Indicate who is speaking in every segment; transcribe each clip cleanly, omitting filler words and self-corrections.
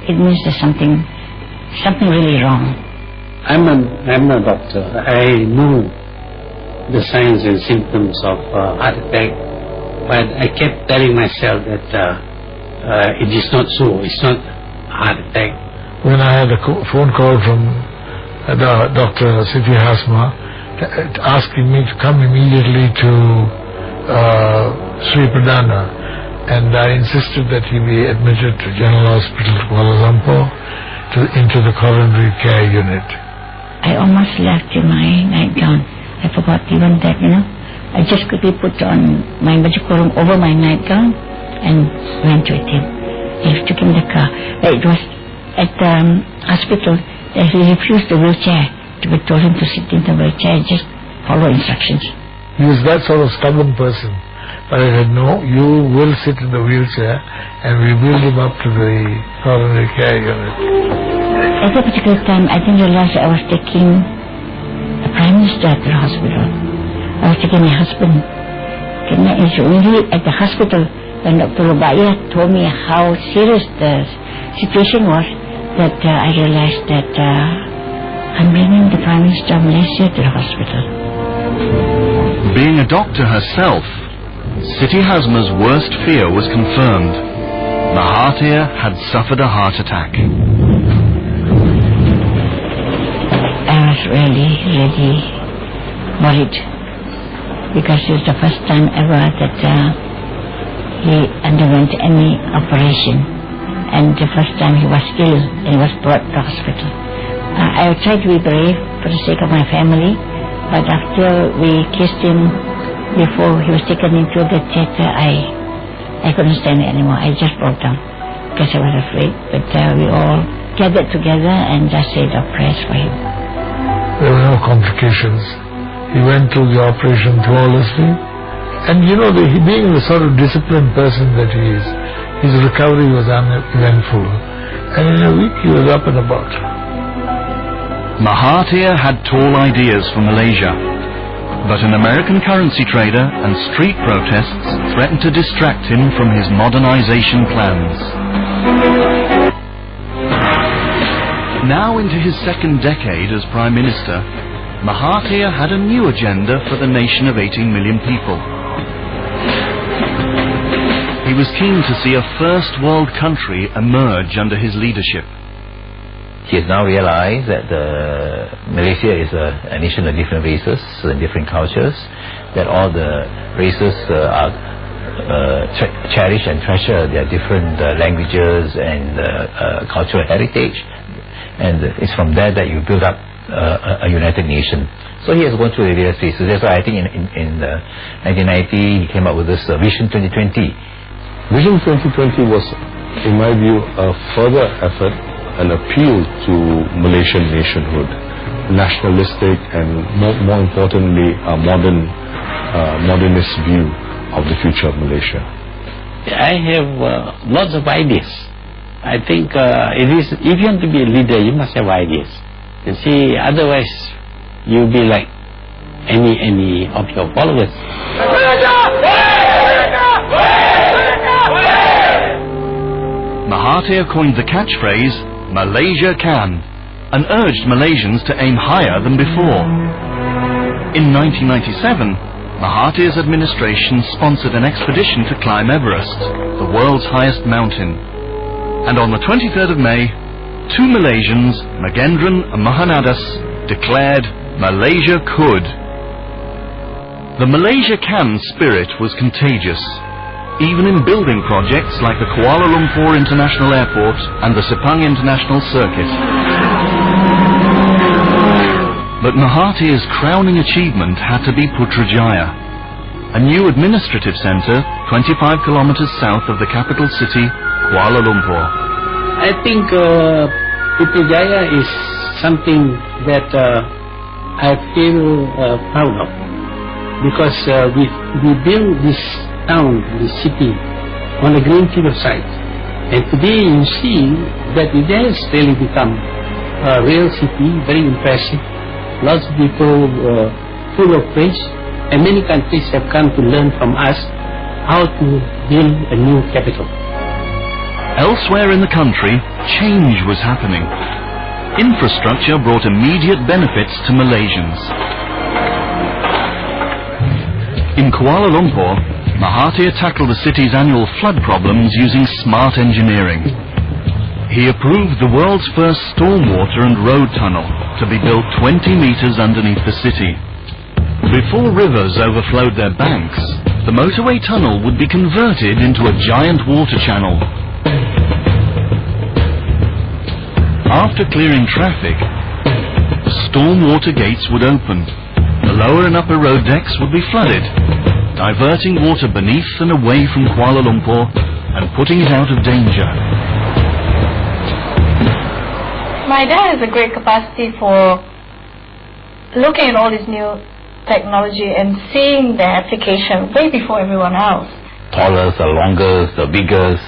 Speaker 1: it means there's something really wrong.
Speaker 2: I'm a doctor. I know the signs and symptoms of heart attack, but I kept telling myself that it is not so. It's not heart attack.
Speaker 3: When I had a phone call from Dr. Siti Hasma asking me to come immediately to Sri Pradana, and I insisted that he be admitted to General Hospital Kuala Lumpur into the coronary care unit.
Speaker 1: I almost left in my nightgown. I forgot even that, I just quickly put on my baju kurung over my nightgown and went with him. I took him in the car. It was at the hospital that he refused the wheelchair. We told him to sit in the wheelchair and just follow instructions.
Speaker 3: He was that sort of stubborn person. But I said, no, you will sit in the wheelchair and we wheeled him up to the coronary care unit.
Speaker 1: At that particular time, I didn't realize I was taking the Prime Minister to the hospital. I was taking my husband. And it's only at the hospital when Dr. Lubaya told me how serious the situation was that I realized that I'm bringing the Prime Minister of Malaysia to the hospital.
Speaker 4: Being a doctor herself, Siti Hasma's worst fear was confirmed. Mahathir had suffered a heart attack.
Speaker 1: I was really worried because it's the first time ever that he underwent any operation, and the first time he was ill and was brought to hospital. I tried to be brave for the sake of my family, but after we kissed him before he was taken into the theater, I couldn't stand it anymore. I just broke down because I was afraid. But we all gathered together and just said our prayers for him.
Speaker 3: There were no complications. He went through the operation flawlessly. And being the sort of disciplined person that he is, his recovery was uneventful. And in a week he was up and about.
Speaker 4: Mahathir had tall ideas for Malaysia, but an American currency trader and street protests threatened to distract him from his modernization plans. Now into his second decade as Prime Minister, Mahathir had a new agenda for the nation of 18 million people. He was keen to see a first world country emerge under his leadership.
Speaker 5: He has now realized that Malaysia is a nation of different races and different cultures, that all the races cherish and treasure their different languages and cultural heritage, and it's from there that you build up a united nation. So he has gone through the various phases. That's why I think in 1990 he came up with this Vision 2020.
Speaker 6: Vision 2020 was, in my view, a further effort, an appeal to Malaysian nationhood, nationalistic and more importantly a modernist view of the future of Malaysia.
Speaker 2: I have lots of ideas. I think if you want to be a leader, you must have ideas. You see, otherwise you'll be like any of your followers.
Speaker 4: Mahathir coined the catchphrase "Malaysia can" and urged Malaysians to aim higher than before. In 1997, Mahathir's administration sponsored an expedition to climb Everest, the world's highest mountain. And on the 23rd of May, two Malaysians, Magendran and Mahanadas, declared Malaysia could. The Malaysia can spirit was contagious, even in building projects like the Kuala Lumpur International Airport and the Sepang International Circuit. But Mahathir's crowning achievement had to be Putrajaya, a new administrative centre 25 kilometres south of the capital city, Kuala Lumpur.
Speaker 2: I think Putrajaya is something that I feel proud of, because we built this town, this city, on a greenfield site. And today you see that it has really become a real city, very impressive. Lots of people full of praise, and many countries have come to learn from us how to build a new capital.
Speaker 4: Elsewhere in the country, change was happening. Infrastructure brought immediate benefits to Malaysians. In Kuala Lumpur, Mahathir tackled the city's annual flood problems using smart engineering. He approved the world's first stormwater and road tunnel to be built 20 meters underneath the city. Before rivers overflowed their banks, the motorway tunnel would be converted into a giant water channel. After clearing traffic, the stormwater gates would open. The lower and upper road decks would be flooded, diverting water beneath and away from Kuala Lumpur and putting it out of danger.
Speaker 7: My dad has a great capacity for looking at all this new technology and seeing the application way before everyone else.
Speaker 5: Tallest, the longest, the biggest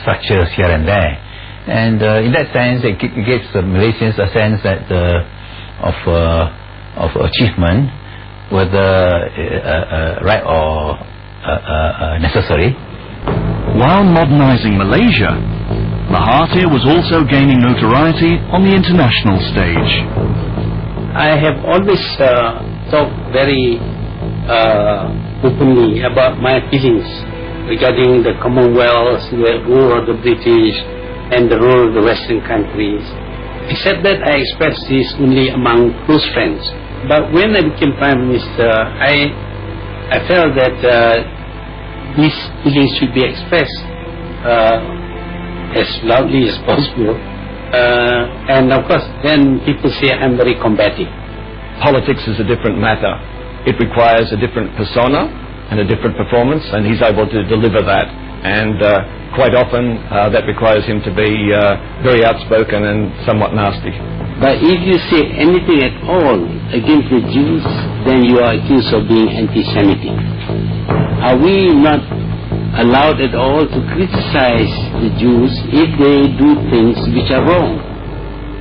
Speaker 5: structures here and there. And in that sense, it gives the Malaysians a sense that of achievement, whether right or necessary.
Speaker 4: While modernizing Malaysia, Mahathir was also gaining notoriety on the international stage.
Speaker 2: I have always talked very openly about my feelings regarding the Commonwealth, the rule of the British, and the role of the Western countries. Except that I expressed this only among close friends. But when I became Prime Minister, I felt that these feelings should be expressed as loudly as possible. And of course, then people say I'm very combative.
Speaker 8: Politics is a different matter. It requires a different persona and a different performance, and he's able to deliver that. And quite often that requires him to be very outspoken and somewhat nasty.
Speaker 2: But if you say anything at all against the Jews, then you are accused of being anti-Semitic. Are we not allowed at all to criticize the Jews if they do things which are wrong?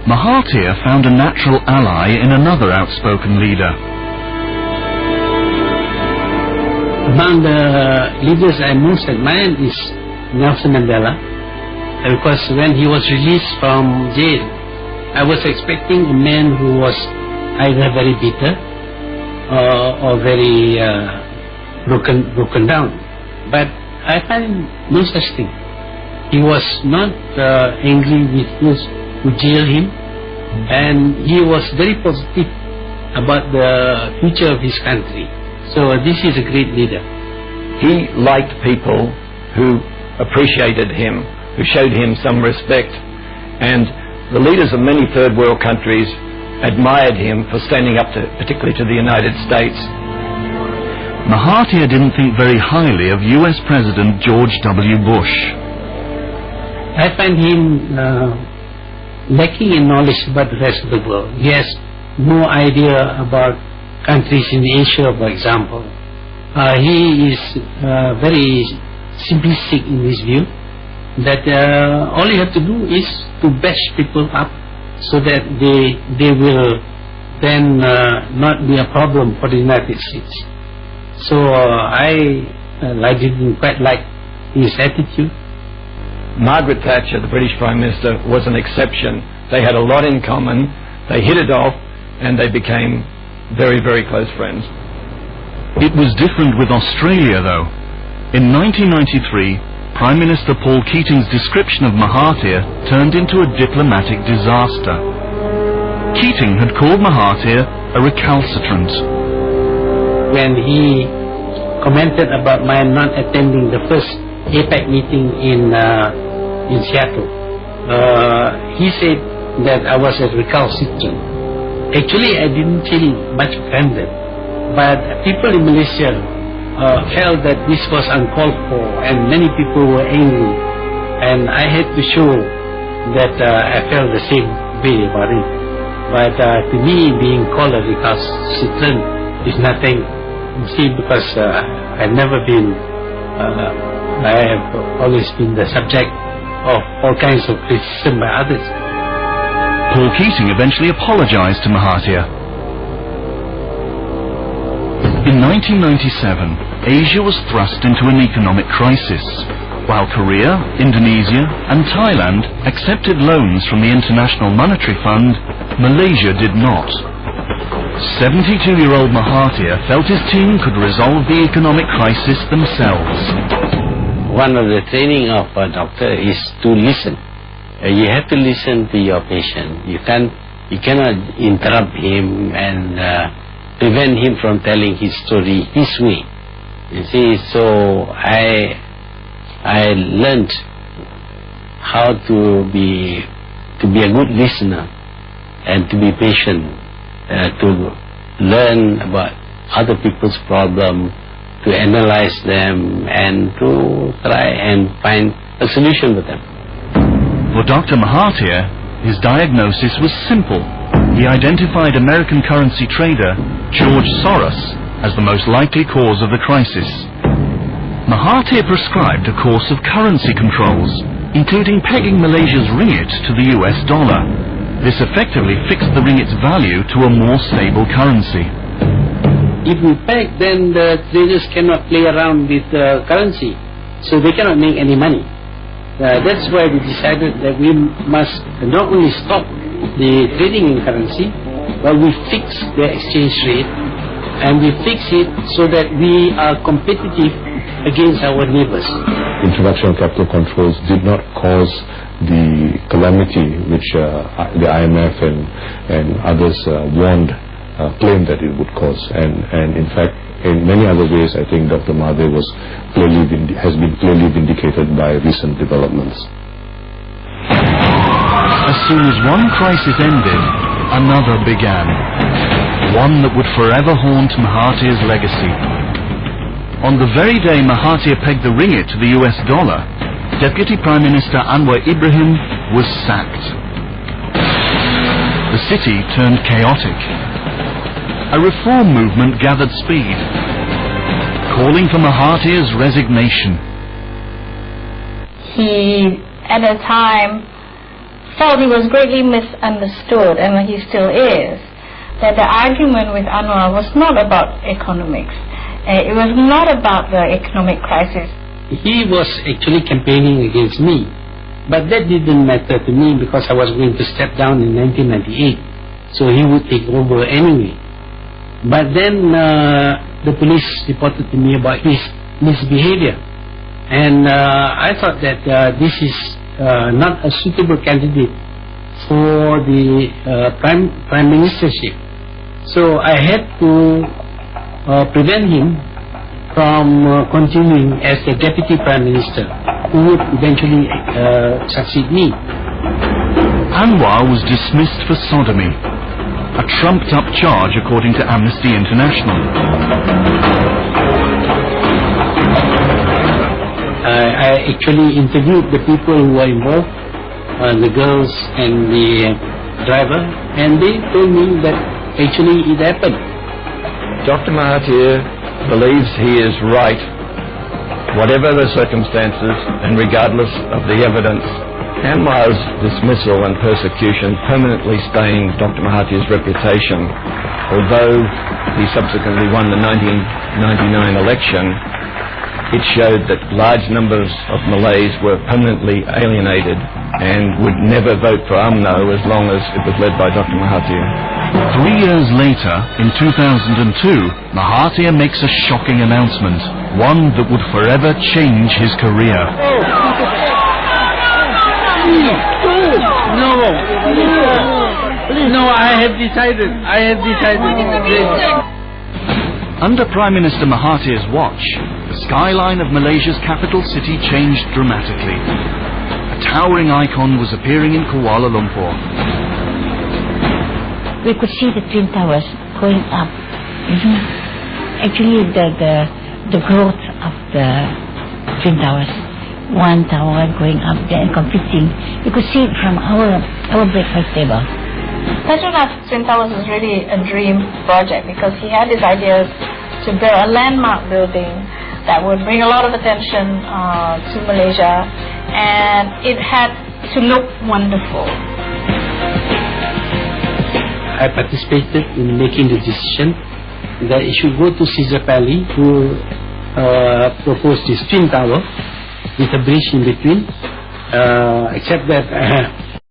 Speaker 4: Mahathir found a natural ally in another outspoken leader.
Speaker 2: Among the leaders I most admired is Nelson Mandela, because when he was released from jail, I was expecting a man who was either very bitter or very broken down. But I find no such thing. He was not angry with those who jailed him, and he was very positive about the future of his country. So this is a great leader.
Speaker 8: He liked people who appreciated him, who showed him some respect, and the leaders of many third world countries admired him for standing up to, particularly to the United States.
Speaker 4: Mahathir didn't think very highly of US President George W. Bush.
Speaker 2: I find him lacking in knowledge about the rest of the world. He has no idea about countries in Asia, for example. He is very simplistic in his view, that all you have to do is to bash people up so that they will then not be a problem for the United States. So I didn't quite like his attitude.
Speaker 8: Margaret Thatcher, the British Prime Minister, was an exception. They had a lot in common, they hit it off, and they became very, very close friends.
Speaker 4: It was different with Australia, though. In 1993, Prime Minister Paul Keating's description of Mahathir turned into a diplomatic disaster. Keating had called Mahathir a recalcitrant.
Speaker 2: When he commented about my not attending the first APEC meeting in Seattle, he said that I was a recalcitrant. Actually, I didn't feel much offended, but people in Malaysia felt that this was uncalled for, and many people were angry, and I had to show that I felt the same way about it. But to me, being called a recalcitrant is nothing. You see, because I've never been, I have always been the subject of all kinds of criticism by others.
Speaker 4: Paul Keating eventually apologized to Mahathir. In 1997, Asia was thrust into an economic crisis. while Korea, Indonesia and Thailand accepted loans from the International Monetary Fund, Malaysia did not. 72-year-old Mahathir felt his team could resolve the economic crisis themselves.
Speaker 2: One of the training of a doctor is to listen. You have to listen to your patient. You cannot interrupt him and prevent him from telling his story his way. You see, so I learned how to be a good listener and to be patient, to learn about other people's problem, to analyze them and to try and find a solution with them.
Speaker 4: For Dr. Mahathir, his diagnosis was simple. He identified American currency trader George Soros as the most likely cause of the crisis. Mahathir prescribed a course of currency controls, including pegging Malaysia's ringgit to the US dollar. This effectively fixed the ringgit's value to a more stable currency.
Speaker 2: If we peg, then the traders cannot play around with currency, so they cannot make any money. That's why we decided that we must not only stop the trading in currency, but we fix the exchange rate, and we fix it so that we are competitive against our neighbors.
Speaker 6: Introduction of capital controls did not cause the calamity which the IMF and others claimed that it would cause, and in fact, in many other ways, I think Dr. Mahathir has been clearly vindicated by recent developments.
Speaker 4: As soon as one crisis ended, another began. One that would forever haunt Mahathir's legacy. On the very day Mahathir pegged the ringgit to the US dollar, Deputy Prime Minister Anwar Ibrahim was sacked. The city turned chaotic. A reform movement gathered speed, calling for Mahathir's resignation.
Speaker 7: He, at a time, felt he was greatly misunderstood, and he still is, that the argument with Anwar was not about economics. It was not about the economic crisis.
Speaker 2: He was actually campaigning against me, but that didn't matter to me because I was going to step down in 1998, so he would take over anyway. But then the police reported to me about his misbehavior, and I thought that this is not a suitable candidate for the prime ministership. So I had to prevent him from continuing as the deputy prime minister, who would eventually succeed me.
Speaker 4: Anwar was dismissed for sodomy, a trumped-up charge according to Amnesty International.
Speaker 2: I actually interviewed the people who were involved, the girls and the driver, and they told me that actually it happened.
Speaker 8: Dr. Mahathir believes he is right, whatever the circumstances and regardless of the evidence. Anwar's dismissal and persecution permanently stained Dr. Mahathir's reputation. Although he subsequently won the 1999 election, it showed that large numbers of Malays were permanently alienated and would never vote for UMNO as long as it was led by Dr. Mahathir.
Speaker 4: 3 years later, in 2002, Mahathir makes a shocking announcement, one that would forever change his career.
Speaker 2: No, I have decided.
Speaker 4: Under Prime Minister Mahathir's watch, the skyline of Malaysia's capital city changed dramatically. A towering icon was appearing in Kuala Lumpur.
Speaker 1: We could see the Twin Towers going up. Actually, the growth of the Twin Towers. One tower going up there and competing. You could see it from our breakfast table.
Speaker 7: Petronas Twin Towers was really a dream project because he had his ideas to build a landmark building that would bring a lot of attention to Malaysia, and it had to look wonderful.
Speaker 2: I participated in making the decision that it should go to Caesar Pally, who proposed this Twin Tower, with a bridge in between, except that